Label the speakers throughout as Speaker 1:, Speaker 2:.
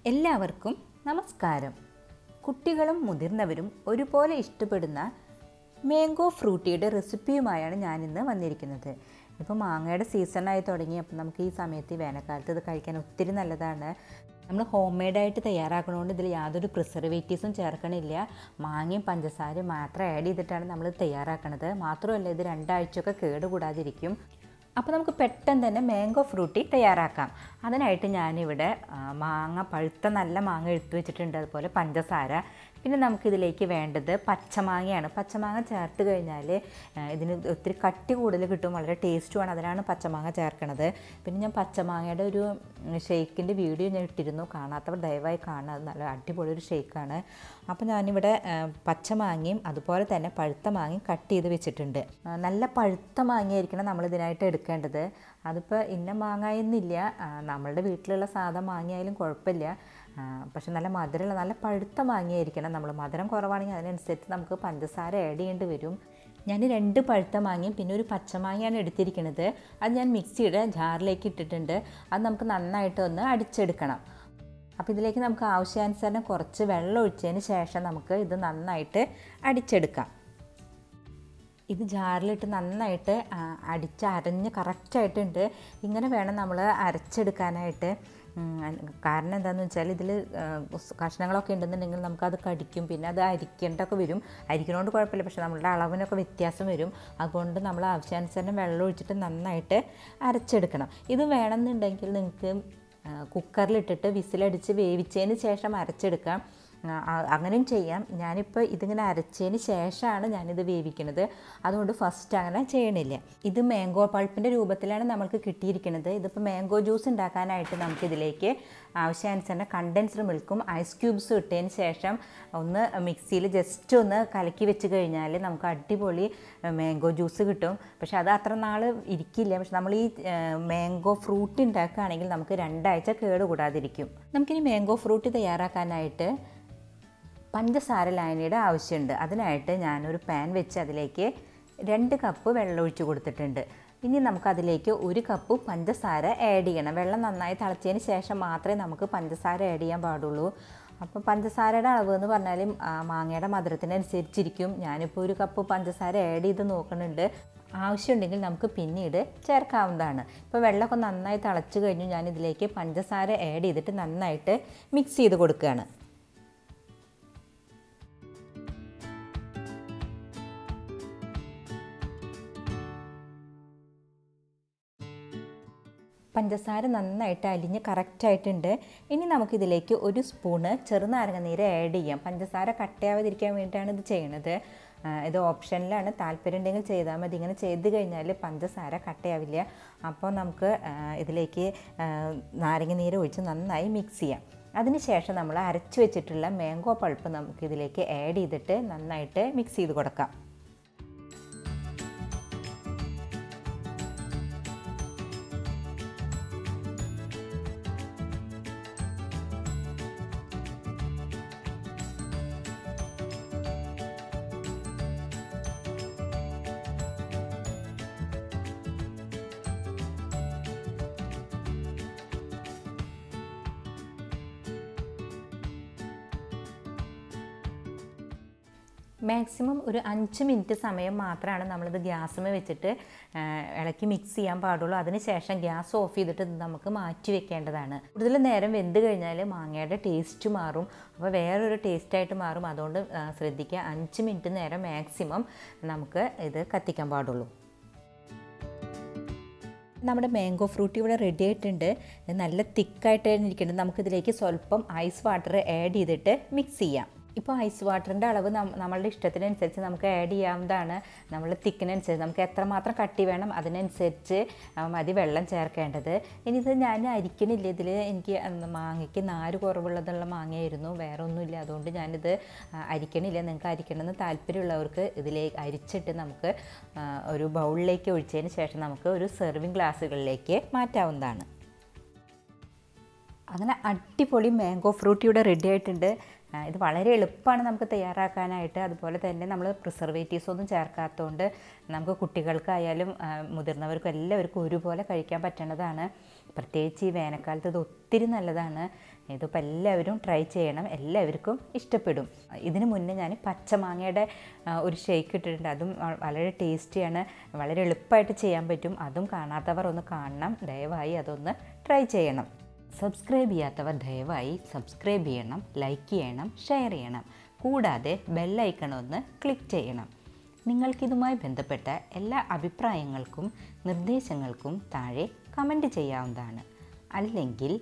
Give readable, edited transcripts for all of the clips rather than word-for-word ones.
Speaker 1: എല്ലാവർക്കും നമസ്കാരം. കുട്ടികളും മുതിർന്നവരും ഒരുപോലെ ഇഷ്ടപ്പെടുന്ന മാംഗോ ഫ്രൂട്ടിയുടെ റെസിപ്പിയുമായാണ് ഞാനിന്ന് വന്നിരിക്കുന്നത്. ഇപ്പോൾ മാങ്ങയുടെ സീസണായി തുടങ്ങി. അപ്പോൾ നമുക്ക് ഈ സമയത്ത് വേനൽക്കാലത്ത് ഇത് കഴിക്കാൻ ഒത്തിരി നല്ലതാണ്. നമ്മൾ ഹോം മെയ്ഡായിട്ട് തയ്യാറാക്കണതുകൊണ്ട് ഇതിൽ യാതൊരു പ്രിസർവേറ്റീവ്സും ചേർക്കണില്ല. മാങ്ങയും പഞ്ചസാരയും മാത്രം ആഡ് ചെയ്തിട്ടാണ് നമ്മൾ തയ്യാറാക്കുന്നത്. മാത്രമല്ല ഇത് 2 ആഴ്ചയൊക്കെ കേടുകൂടാതിരിക്കും. അപ്പോൾ നമുക്ക് പെട്ടെന്ന് തന്നെ മാംഗോ ഫ്രൂട്ടി തയ്യാറാക്കാം. അതിനായിട്ട് ഞാനിവിടെ പഴുത്ത നല്ല മാങ്ങ എടുത്തു വെച്ചിട്ടുണ്ട്, അതുപോലെ പഞ്ചസാര. പിന്നെ നമുക്കിതിലേക്ക് വേണ്ടത് പച്ചമാങ്ങയാണ്. പച്ചമാങ്ങ ചേർത്ത് കഴിഞ്ഞാൽ ഇതിന് ഒത്തിരി കട്ടി കൂടുതൽ കിട്ടും, വളരെ ടേസ്റ്റുമാണ്. അതിനാണ് പച്ചമാങ്ങ ചേർക്കണത്. പിന്നെ ഞാൻ പച്ചമാങ്ങയുടെ ഒരു ഷേക്കിൻ്റെ വീഡിയോ ഞാൻ ഇട്ടിരുന്നു, കാണാത്തവർ ദയവായി കാണുക. അത് നല്ല അടിപൊളി ഒരു ഷേക്കാണ്. അപ്പോൾ ഞാനിവിടെ പച്ചമാങ്ങയും അതുപോലെ തന്നെ പഴുത്ത മാങ്ങയും കട്ട് ചെയ്ത് വെച്ചിട്ടുണ്ട്. നല്ല പഴുത്ത മാങ്ങയായിരിക്കണം നമ്മളിതിനായിട്ട് എടുക്കേണ്ടത്. അതിപ്പോൾ ഇന്ന മാങ്ങയെന്നില്ല, നമ്മളുടെ വീട്ടിലുള്ള സാധാ മാങ്ങയായാലും കുഴപ്പമില്ല. പക്ഷെ നല്ല മധുരമുള്ള നല്ല പഴുത്ത മാങ്ങയായിരിക്കണം. നമ്മൾ മധുരം കുറവാണെങ്കിൽ അതിനനുസരിച്ച് നമുക്ക് പഞ്ചസാര ആഡ് ചെയ്യേണ്ടി വരും. ഞാൻ 2 പഴുത്ത മാങ്ങയും പിന്നെ ഒരു പച്ചമാങ്ങയാണ് എടുത്തിരിക്കുന്നത്. അത് ഞാൻ മിക്സിയുടെ ജാറിലേക്ക് ഇട്ടിട്ടുണ്ട്. അത് നമുക്ക് നന്നായിട്ട് ഒന്ന് അടിച്ചെടുക്കണം. അപ്പോൾ ഇതിലേക്ക് നമുക്ക് ആവശ്യാനുസരണം കുറച്ച് വെള്ളം ഒഴിച്ചതിന് ശേഷം നമുക്ക് ഇത് നന്നായിട്ട് അടിച്ചെടുക്കാം. ഇത് ജാറിലിട്ട് നന്നായിട്ട് അരഞ്ഞ് കറക്റ്റായിട്ടുണ്ട്. ഇങ്ങനെ വേണം നമ്മൾ അരച്ചെടുക്കാനായിട്ട്. കാരണം എന്താണെന്ന് വെച്ചാൽ ഇതിൽ കഷ്ണങ്ങളൊക്കെ ഉണ്ടെന്നുണ്ടെങ്കിൽ നമുക്കത് കടിക്കും, പിന്നെ അത് അരിക്കേണ്ടൊക്കെ വരും. അരിക്കണോണ്ട് കുഴപ്പമില്ല, പക്ഷേ നമ്മളുടെ അളവിനൊക്കെ വ്യത്യാസം വരും. അതുകൊണ്ട് നമ്മൾ ആവശ്യാനുസരണം വെള്ളം ഒഴിച്ചിട്ട് നന്നായിട്ട് അരച്ചെടുക്കണം. ഇത് വേണമെന്നുണ്ടെങ്കിൽ നിങ്ങൾക്ക് കുക്കറിലിട്ടിട്ട് വിസിലടിച്ച് വേവിച്ചതിന് ശേഷം അരച്ചെടുക്കാം, അങ്ങനെയും ചെയ്യാം. ഞാനിപ്പോൾ ഇതിങ്ങനെ അരച്ചതിന് ശേഷമാണ് ഞാനിത് വേവിക്കുന്നത്, അതുകൊണ്ട് ഫസ്റ്റ് അങ്ങനെ ചെയ്യണില്ല. ഇത് മാംഗോ പൾപ്പിൻ്റെ രൂപത്തിലാണ് നമ്മൾക്ക് കിട്ടിയിരിക്കുന്നത്. ഇതിപ്പോൾ മാംഗോ ജ്യൂസ് ഉണ്ടാക്കാനായിട്ട് നമുക്കിതിലേക്ക് ആവശ്യാനുസരണം കണ്ടൻസ്ഡ് മിൽക്കും ഐസ് ക്യൂബ്സും ഇട്ടതിന് ശേഷം ഒന്ന് മിക്സിയിൽ ജസ്റ്റ് ഒന്ന് കലക്കി വെച്ച് കഴിഞ്ഞാൽ നമുക്ക് അടിപൊളി മാംഗോ ജ്യൂസ് കിട്ടും. പക്ഷെ അത് അത്ര നാൾ ഇരിക്കില്ല. പക്ഷെ നമ്മൾ ഈ മാംഗോ ഫ്രൂട്ടി ഉണ്ടാക്കുകയാണെങ്കിൽ നമുക്ക് 2 ആഴ്ച കേടുകൂടാതിരിക്കും. നമുക്കിനി മാംഗോ ഫ്രൂട്ടി തയ്യാറാക്കാനായിട്ട് പഞ്ചസാര ലായനിയുടെ ആവശ്യമുണ്ട്. അതിനായിട്ട് ഞാനൊരു പാൻ വെച്ച് അതിലേക്ക് 2 കപ്പ് വെള്ളം ഒഴിച്ച് കൊടുത്തിട്ടുണ്ട്. ഇനി നമുക്കതിലേക്ക് 1 കപ്പ് പഞ്ചസാര ആഡ് ചെയ്യണം. വെള്ളം നന്നായി തിളച്ചതിന് ശേഷം മാത്രമേ നമുക്ക് പഞ്ചസാര ആഡ് ചെയ്യാൻ പാടുള്ളൂ. അപ്പോൾ പഞ്ചസാരയുടെ അളവ് എന്ന് പറഞ്ഞാൽ മാങ്ങയുടെ മധുരത്തിനനുസരിച്ചിരിക്കും. ഞാനിപ്പോൾ 1 കപ്പ് പഞ്ചസാര ആഡ് ചെയ്ത് നോക്കുന്നുണ്ട്. ആവശ്യമുണ്ടെങ്കിൽ നമുക്ക് പിന്നീട് ചേർക്കാവുന്നതാണ്. ഇപ്പോൾ വെള്ളമൊക്കെ നന്നായി തിളച്ച് കഴിഞ്ഞു. ഞാനിതിലേക്ക് പഞ്ചസാര ആഡ് ചെയ്തിട്ട് നന്നായിട്ട് മിക്സ് ചെയ്ത് കൊടുക്കുകയാണ്. പഞ്ചസാര നന്നായിട്ട് അലിഞ്ഞ് കറക്റ്റായിട്ടുണ്ട്. ഇനി നമുക്കിതിലേക്ക് 1 സ്പൂണ് ചെറുനാരങ്ങ നീര് ആഡ് ചെയ്യാം. പഞ്ചസാര കട്ടയാവാതിരിക്കാൻ വേണ്ടിയിട്ടാണ് ഇത് ചെയ്യണത്. ഇത് ഓപ്ഷനിലാണ്, താല്പര്യം ഉണ്ടെങ്കിൽ ചെയ്താൽ മതി. ഇങ്ങനെ ചെയ്ത് കഴിഞ്ഞാൽ പഞ്ചസാര കട്ടയാവില്ല. അപ്പോൾ നമുക്ക് ഇതിലേക്ക് നാരങ്ങ നീര് ഒഴിച്ച് നന്നായി മിക്സ് ചെയ്യാം. അതിനുശേഷം നമ്മൾ അരച്ച് വെച്ചിട്ടുള്ള മാംഗോ പൾപ്പ് നമുക്കിതിലേക്ക് ആഡ് ചെയ്തിട്ട് നന്നായിട്ട് മിക്സ് ചെയ്ത് കൊടുക്കാം. മാക്സിമം ഒരു 5 മിനിറ്റ് സമയം മാത്രമാണ് നമ്മളിത് ഗ്യാസുമേ വെച്ചിട്ട് ഇളക്കി മിക്സ് ചെയ്യാൻ പാടുള്ളൂ. അതിനുശേഷം ഗ്യാസ് ഓഫ് ചെയ്തിട്ട് നമുക്ക് മാറ്റി വെക്കേണ്ടതാണ്. കൂടുതൽ നേരം വെന്ത് കഴിഞ്ഞാൽ മാങ്ങയുടെ ടേസ്റ്റ് മാറും, അപ്പോൾ വേറൊരു ടേസ്റ്റായിട്ട് മാറും. അതുകൊണ്ട് ശ്രദ്ധിക്കുക, 5 മിനിറ്റ് നേരം മാക്സിമം നമുക്ക് ഇത് കത്തിക്കാൻ പാടുള്ളൂ. നമ്മുടെ മാംഗോ ഫ്രൂട്ടി ഇവിടെ റെഡി ആയിട്ടുണ്ട്. നല്ല തിക്കായിട്ടാണ് ഇരിക്കുന്നത്. നമുക്കിതിലേക്ക് സ്വല്പം ഐസ് വാട്ടർ ആഡ് ചെയ്തിട്ട് മിക്സ് ചെയ്യാം. ഇപ്പോൾ ഐസ് വാട്ടറിൻ്റെ അളവ് നമ്മളുടെ ഇഷ്ടത്തിനനുസരിച്ച് നമുക്ക് ആഡ് ചെയ്യാവുന്നതാണ്. നമ്മൾ തിക്കിനനുസരിച്ച് നമുക്ക് എത്രമാത്രം കട്ടി വേണം അതിനനുസരിച്ച് മതി വെള്ളം ചേർക്കേണ്ടത്. ഇനി ഇത് ഞാൻ അരിക്കണില്ല. ഇതിൽ എനിക്ക് മാങ്ങയ്ക്ക് നാര് കുറവുള്ളതുള്ള മാങ്ങയായിരുന്നു, വേറെ ഒന്നുമില്ല. അതുകൊണ്ട് ഞാനിത് അരിക്കണില്ല. നിങ്ങൾക്ക് അരിക്കണമെന്ന് താല്പര്യമുള്ളവർക്ക് ഇതിലേക്ക് അരിച്ചിട്ട് നമുക്ക് ഒരു ബൗളിലേക്ക് ഒഴിച്ചതിന് ശേഷം നമുക്ക് ഒരു സെർവിങ് ഗ്ലാസ്സുകളിലേക്ക് മാറ്റാവുന്നതാണ്. അങ്ങനെ അടിപൊളി മാംഗോ ഫ്രൂട്ടി ഇവിടെ റെഡി ആയിട്ടുണ്ട്. ഇത് വളരെ എളുപ്പമാണ് നമുക്ക് തയ്യാറാക്കാനായിട്ട്. അതുപോലെ തന്നെ നമ്മൾ പ്രിസർവേറ്റീവ്സ് ഒന്നും ചേർക്കാത്തതുകൊണ്ട് നമുക്ക് കുട്ടികൾക്കായാലും മുതിർന്നവർക്കും എല്ലാവർക്കും ഒരുപോലെ കഴിക്കാൻ പറ്റുന്നതാണ്. പ്രത്യേകിച്ച് ഈ വേനൽക്കാലത്ത് ഇത് ഒത്തിരി നല്ലതാണ്. ഇതിപ്പോൾ എല്ലാവരും ട്രൈ ചെയ്യണം, എല്ലാവർക്കും ഇഷ്ടപ്പെടും. ഇതിന് മുന്നേ ഞാൻ പച്ചമാങ്ങയുടെ ഒരു ഷേക്ക് ഇട്ടിട്ടുണ്ട്. അതും വളരെ ടേസ്റ്റിയാണ്, വളരെ എളുപ്പമായിട്ട് ചെയ്യാൻ പറ്റും. അതും കാണാത്തവർ ഒന്ന് കാണണം, ദയവായി അതൊന്ന് ട്രൈ ചെയ്യണം. സബ്സ്ക്രൈബ് ചെയ്യാത്തവർ ദയവായി സബ്സ്ക്രൈബ് ചെയ്യണം, ലൈക്ക് ചെയ്യണം, ഷെയർ ചെയ്യണം. കൂടാതെ ബെല്ലൈക്കൺ ഒന്ന് ക്ലിക്ക് ചെയ്യണം. നിങ്ങൾക്കിതുമായി ബന്ധപ്പെട്ട എല്ലാ അഭിപ്രായങ്ങൾക്കും നിർദ്ദേശങ്ങൾക്കും താഴെ കമൻറ്റ് ചെയ്യാവുന്നതാണ്. അല്ലെങ്കിൽ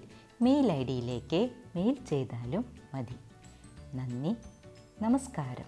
Speaker 1: മെയിൽ ഐ ഡിയിലേക്ക് മെയിൽ ചെയ്താലും മതി. നന്ദി, നമസ്കാരം.